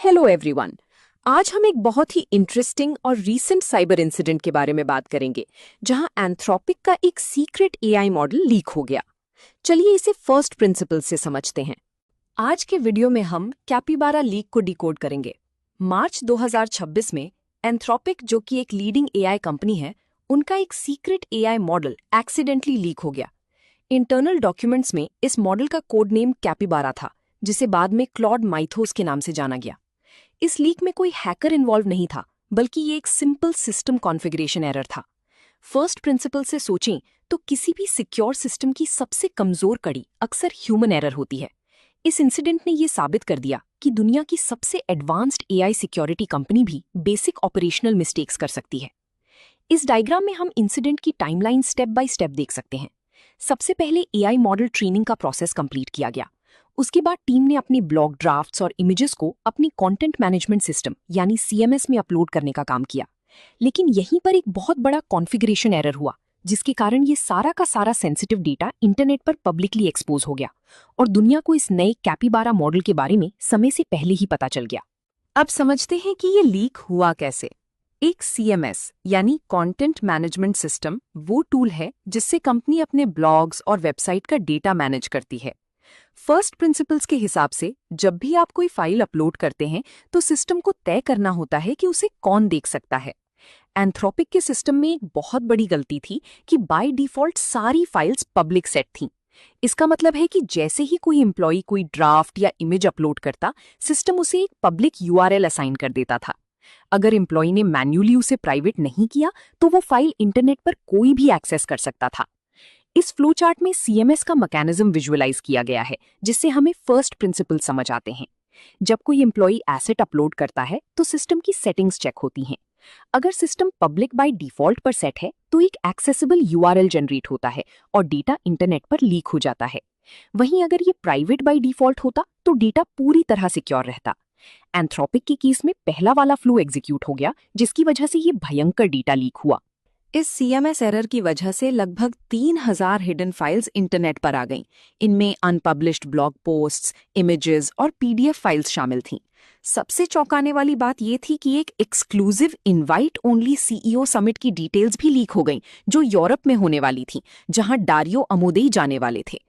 Hello everyone. आज हम एक बहुत ही इंटरेस्टिंग और रीसेंट साइबर इंसिडेंट के बारे में बात करेंगे, जहां एंथ्रोपिक का एक सीक्रेट एआई मॉडल लीक हो गया। चलिए इसे फर्स्ट प्रिंसिपल से समझते हैं। आज के वीडियो में हम कैपिबारा लीक को डिकोड करेंगे। मार्च 2026 में एंथ्रोपिक, जो कि एक लीडिंग एआई कंपनी है, उनका एक secret AI model accidentally leak हो गया। इंटरनल डॉक्यूमेंट्स में इस मॉडल का कोड नेम कैपिबारा था, जिसे बाद में क्लॉड माइथोस के नाम से जाना गया। इस लीक में कोई हैकर इन्वॉल्व नहीं था, बल्कि ये एक सिंपल सिस्टम कॉन्फ़िगरेशन एरर था। फर्स्ट प्रिंसिपल से सोचें तो किसी भी सिक्योर सिस्टम की सबसे कमजोर कड़ी अक्सर ह्यूमन एरर होती है। इस इंसिडेंट ने ये साबित कर दिया कि दुनिया की सबसे एडवांस्ड एआई सिक्योरिटी कंपनी भी बेसिक ऑपरेशनल मिस्टेक्स कर सकती है। इस डायग्राम में हम इंसिडेंट की टाइमलाइन स्टेप बाय स्टेप देख सकते हैं। सबसे पहले एआई मॉडल ट्रेनिंग का प्रोसेस कंप्लीट किया गया। उसके बाद टीम ने अपनी ब्लॉग ड्राफ्ट्स और इमेजेस को अपनी कंटेंट मैनेजमेंट सिस्टम यानी सीएमएस में अपलोड करने का काम किया। लेकिन यहीं पर एक बहुत बड़ा कॉन्फ़िगरेशन एरर हुआ, जिसके कारण ये सारा का सारा सेंसिटिव डेटा इंटरनेट पर पब्लिकली एक्सपोज हो गया और दुनिया को इस नए कैपिबारा मॉडल के बारे में समय से पहले ही पता चल गया। अब समझते हैं कि ये लीक हुआ कैसे। एक सीएमएस यानी कंटेंट मैनेजमेंट सिस्टम वो टूल है जिससे कंपनी अपने ब्लॉग्स और वेबसाइट का डेटा मैनेज करती है। फर्स्ट प्रिंसिपल्स के हिसाब से जब भी आप कोई फाइल अपलोड करते हैं तो सिस्टम को तय करना होता है कि उसे कौन देख सकता है। एंथ्रोपिक के सिस्टम में एक बहुत बड़ी गलती थी कि बाय डिफॉल्ट सारी फाइल्स पब्लिक सेट थीं। इसका मतलब है कि जैसे ही कोई एम्प्लॉई कोई ड्राफ्ट या इमेज अपलोड करता, सिस्टम उसे एक पब्लिक यूआरएल असाइन कर देता था। अगर एम्प्लॉई ने मैन्युअली उसे प्राइवेट नहीं किया तो वो फाइल इंटरनेट पर कोई भी एक्सेस कर सकता था। इस फ्लो चार्ट में सीएमएस का मैकेनिज्म विजुअलाइज किया गया है, जिससे हमें फर्स्ट प्रिंसिपल समझ आते हैं। जब कोई एम्प्लॉई एसेट अपलोड करता है तो सिस्टम की सेटिंग्स चेक होती हैं। अगर सिस्टम पब्लिक बाय डिफॉल्ट पर सेट है तो एक एक्सेसिबल यूआरएल जनरेट होता है और डेटा इंटरनेट पर लीक हो जाता है। वहीं अगर ये प्राइवेट बाय डिफॉल्ट होता तो डेटा पूरी तरह सिक्योर रहता। एंथ्रोपिक की केस में पहला वाला फ्लो एग्जीक्यूट हो गया, जिसकी वजह से ये भयंकर डेटा लीक हुआ। इस सीएमएस एरर की वजह से लगभग 3000 हिडन फाइल्स इंटरनेट पर आ गईं। इनमें अनपब्लिश्ड ब्लॉग पोस्ट्स, इमेजेस और पीडीएफ फाइल्स शामिल थीं। सबसे चौंकाने वाली बात यह थी कि एक exclusive invite only CEO summit की डिटेल्स भी लीक हो गईं, जो यूरोप में होने वाली थी, जहां डारियो अमोदेई जाने वाले थे।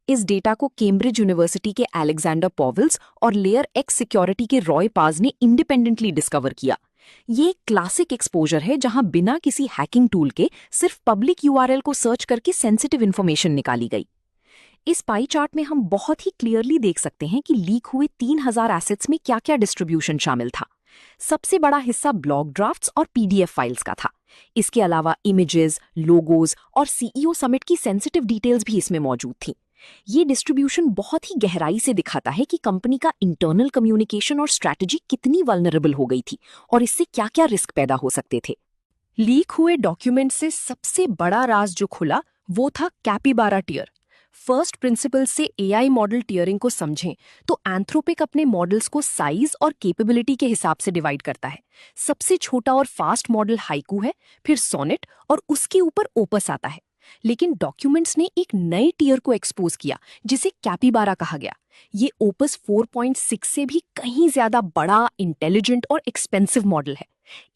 इस डेटा को कैम्ब्रिज यूनिवर्सिटी के अलेक्जेंडर पॉवेल्स और लेयर एक्स सिक्योरिटी के रॉय पाज ने इंडिपेंडेंटली डिस्कवर किया। ये एक क्लासिक एक्सपोजर है जहां बिना किसी हैकिंग टूल के सिर्फ पब्लिक यूआरएल को सर्च करके सेंसिटिव इंफॉर्मेशन निकाली गई। इस पाई चार्ट में हम बहुत ही क्लियरली देख सकते हैं कि लीक हुए 3000 एसेट्स में क्या क्या डिस्ट्रीब्यूशन शामिल था। सबसे बड़ा हिस्सा ब्लॉग ड्राफ्ट्स और पीडीएफ फाइल्स का था। इसके अलावा इमेजेस, लोगोज और सीईओ समिट की सेंसिटिव डिटेल्स भी इसमें मौजूद थी। ये डिस्ट्रीब्यूशन बहुत ही गहराई से दिखाता है कि कंपनी का इंटरनल कम्युनिकेशन और स्ट्रैटेजी कितनी वल्नरेबल हो गई थी और इससे क्या क्या रिस्क पैदा हो सकते थे। लीक हुए डॉक्यूमेंट से सबसे बड़ा राज जो खुला वो था कैपिबारा टियर। फर्स्ट प्रिंसिपल से एआई मॉडल टियरिंग को समझें तो एंथ्रोपिक अपने मॉडल्स को साइज और कैपेबिलिटी के हिसाब से डिवाइड करता है। सबसे छोटा और फास्ट मॉडल हाइकू है, फिर सोनेट और उसके ऊपर ओपस आता है। लेकिन डॉक्यूमेंट्स ने एक नए टियर को एक्सपोज किया, जिसे कैपिबारा कहा गया। ये ओपस 4.6 से भी कहीं ज्यादा बड़ा, इंटेलिजेंट और एक्सपेंसिव मॉडल है।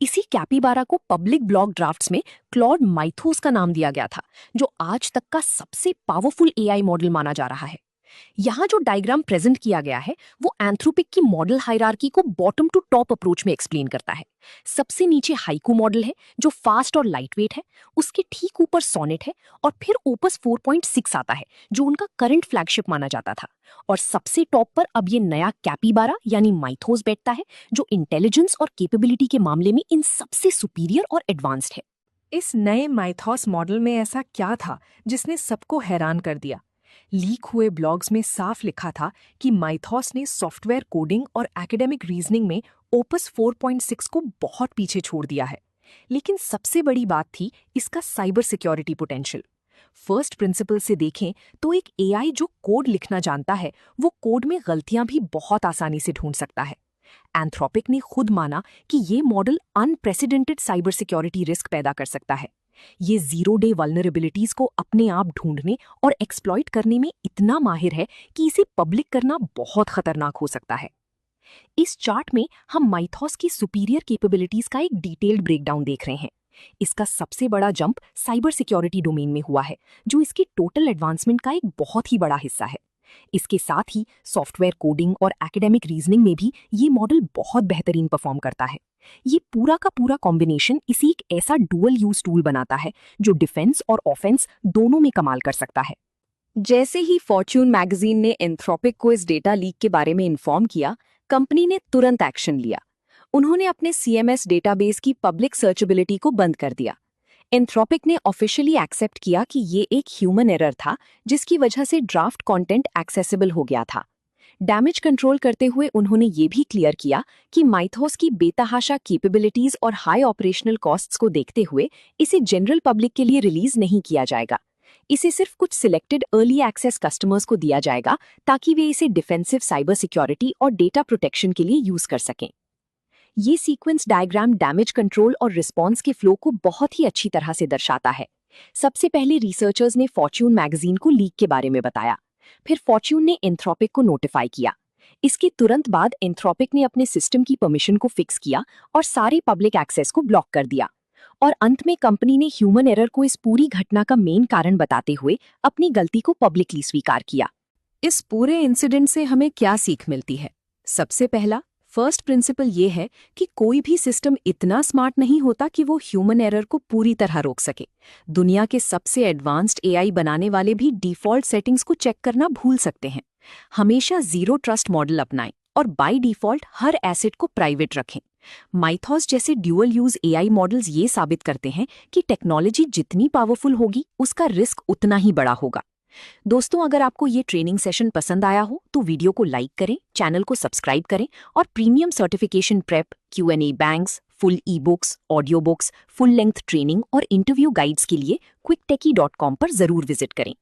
इसी कैपिबारा को पब्लिक ब्लॉग ड्राफ्ट्स में क्लॉड माइथोस का नाम दिया गया था, जो आज तक का सबसे पावरफुल एआई मॉडल माना जा रहा है। यहाँ जो डायग्राम प्रेजेंट किया गया है वो एंथ्रोपिक की मॉडल हायरार्की को बॉटम टू टॉप अप्रोच में एक्सप्लेन करता है। सबसे नीचे हाइकू मॉडल है जो फास्ट और लाइटवेट है, उसके ठीक ऊपर सोनेट है और फिर ओपस 4.6 आता है जो उनका करंट फ्लैगशिप माना जाता था। और सबसे टॉप पर अब ये नया कैपिबारा यानी माइथोस बैठता है, जो इंटेलिजेंस और कैपेबिलिटी के मामले में इन सबसे सुपीरियर और एडवांस्ड है। इस नए माइथोस मॉडल में ऐसा क्या था जिसने सबको हैरान कर दिया? लीक हुए ब्लॉग्स में साफ लिखा था कि माइथोस ने सॉफ्टवेयर कोडिंग और एकेडमिक रीजनिंग में ओपस 4.6 को बहुत पीछे छोड़ दिया है। लेकिन सबसे बड़ी बात थी इसका cyber security potential. First principle से देखें तो एक एआई जो कोड लिखना जानता है वो कोड में गलतियां भी बहुत आसानी से ढूंढ सकता है। एंथ्रोपिक ने खुद माना कि ये model unprecedented cyber security risk पैदा कर सकता है। ये जीरो डे वल्नरेबिलिटीज को अपने आप ढूंढने और एक्सप्लॉइट करने में इतना माहिर है कि इसे पब्लिक करना बहुत खतरनाक हो सकता है। इस चार्ट में हम माइथॉस की सुपीरियर कैपेबिलिटीज का एक डिटेल्ड ब्रेकडाउन देख रहे हैं। इसका सबसे बड़ा जंप साइबर सिक्योरिटी डोमेन में हुआ है, जो इसकी टोटल एडवांसमेंट का एक बहुत ही बड़ा हिस्सा है। इसके साथ ही सॉफ्टवेयर कोडिंग और एकेडमिक रीजनिंग में भी ये मॉडल बहुत बेहतरीन परफॉर्म करता है। ये पूरा का पूरा कॉम्बिनेशन इसी एक ऐसा डुअल यूज टूल बनाता है जो डिफेंस और ऑफेंस दोनों में कमाल कर सकता है। जैसे ही फॉर्च्यून मैगजीन ने एंथ्रोपिक को इस डेटा लीक के बारे में इन्फॉर्म किया, कंपनी ने तुरंत एक्शन लिया। उन्होंने अपने सीएमएस डेटाबेस की पब्लिक सर्चेबिलिटी को बंद कर दिया। एंथ्रोपिक ने ऑफिशियली एक्सेप्ट किया कि ये एक ह्यूमन एरर था, जिसकी वजह से ड्राफ्ट कंटेंट एक्सेसिबल हो गया था। डैमेज कंट्रोल करते हुए उन्होंने ये भी क्लियर किया कि माइथोस की बेतहाशा कैपेबिलिटीज और हाई ऑपरेशनल कॉस्ट्स को देखते हुए इसे जनरल पब्लिक के लिए रिलीज नहीं किया जाएगा। इसे सिर्फ कुछ सिलेक्टेड अर्ली एक्सेस कस्टमर्स को दिया जाएगा, ताकि वे इसे डिफेंसिव साइबर सिक्योरिटी और डेटा प्रोटेक्शन के लिए यूज कर सकें। ये सीक्वेंस डायग्राम डैमेज कंट्रोल और रिस्पॉन्स के फ्लो को बहुत ही अच्छी तरह से दर्शाता है। सबसे पहले रिसर्चर्स ने फॉर्च्यून मैगजीन को लीक के बारे में बताया। फिर फॉर्च्यून ने एंथ्रोपिक को नोटिफाई किया। इसके तुरंत बाद एंथ्रोपिक ने अपने सिस्टम की परमिशन को फिक्स किया और सारे पब्लिक एक्सेस को ब्लॉक कर दिया। और अंत में कंपनी ने ह्यूमन एरर को इस पूरी घटना का मेन कारण बताते हुए अपनी गलती को पब्लिकली स्वीकार किया। इस पूरे इंसिडेंट से हमें क्या सीख मिलती है? सबसे पहला फर्स्ट प्रिंसिपल ये है कि कोई भी सिस्टम इतना स्मार्ट नहीं होता कि वो ह्यूमन एरर को पूरी तरह रोक सके। दुनिया के सबसे एडवांस्ड एआई बनाने वाले भी डिफॉल्ट सेटिंग्स को चेक करना भूल सकते हैं। हमेशा जीरो ट्रस्ट मॉडल अपनाएं और बाय डिफॉल्ट हर एसेट को प्राइवेट रखें। माइथॉस जैसे ड्यूअल यूज एआई मॉडल्स ये साबित करते हैं कि टेक्नोलॉजी जितनी पावरफुल होगी, उसका रिस्क उतना ही बड़ा होगा। दोस्तों, अगर आपको ये ट्रेनिंग सेशन पसंद आया हो तो वीडियो को लाइक करें, चैनल को सब्सक्राइब करें और premium certification prep, Q&A banks, full e books, audio books, full length training और इंटरव्यू गाइड्स के लिए quicktechie.com पर जरूर विजिट करें।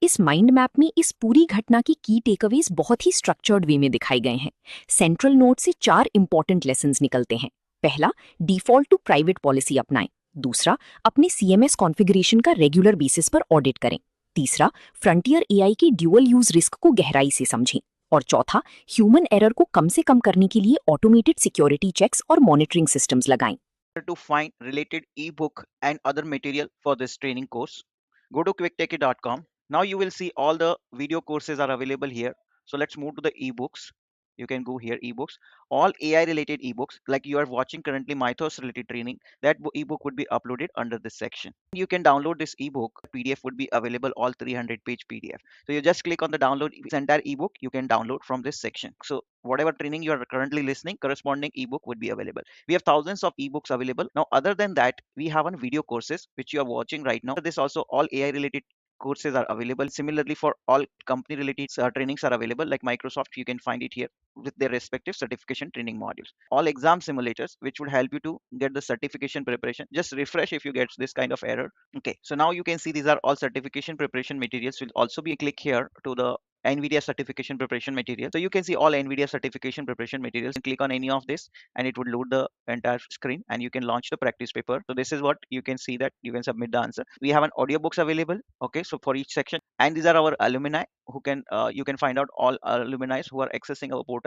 इस माइंड मैप में इस पूरी घटना की की टेकअवेज बहुत ही स्ट्रक्चर्ड वे में दिखाए गए हैं। सेंट्रल नोट से 4 इंपॉर्टेंट लेसन्स निकलते हैं। पहला, डिफॉल्ट टू प्राइवेट पॉलिसी अपनाएं। दूसरा, अपने सीएमएस कॉन्फ़िगरेशन का रेगुलर बेसिस पर ऑडिट करें। तीसरा, फ्रंटियर एआई की ड्यूअल यूज रिस्क को गहराई से समझें। और चौथा, ह्यूमन एरर को कम से कम करने के लिए ऑटोमेटेड सिक्योरिटी चेक्स और मॉनिटरिंग सिस्टम्स लगाएं। To find related ebook and other material for this training course, go to quicktechie.com. Now you will see all the video courses are available here. So let's move to the ebooks. You can go here, ebooks, all AI related ebooks, like you are watching currently Mythos related training. That ebook would be uploaded under this section. You can download this ebook. PDF would be available, all 300-page PDF. So you just click on the download this entire ebook. You can download from this section. So whatever training you are currently listening, corresponding ebook would be available. We have thousands of ebooks available. Now, other than that, we have on video courses which you are watching right now. This also all AI related courses are available. Similarly, for all company related trainings are available, like Microsoft, you can find it here with their respective certification training modules. All exam simulators which would help you to get the certification preparation. Just refresh if you get this kind of error. Okay, so now you can see these are all certification preparation materials. Will also be click here to the NVIDIA certification preparation material. So you can see all NVIDIA certification preparation materials. Click on any of this and it would load the entire screen and you can launch the practice paper. So this is what you can see, that you can submit the answer. We have an audiobooks available. Okay, so for each section, and these are our alumni who can you can find out all alumni who are accessing our portal.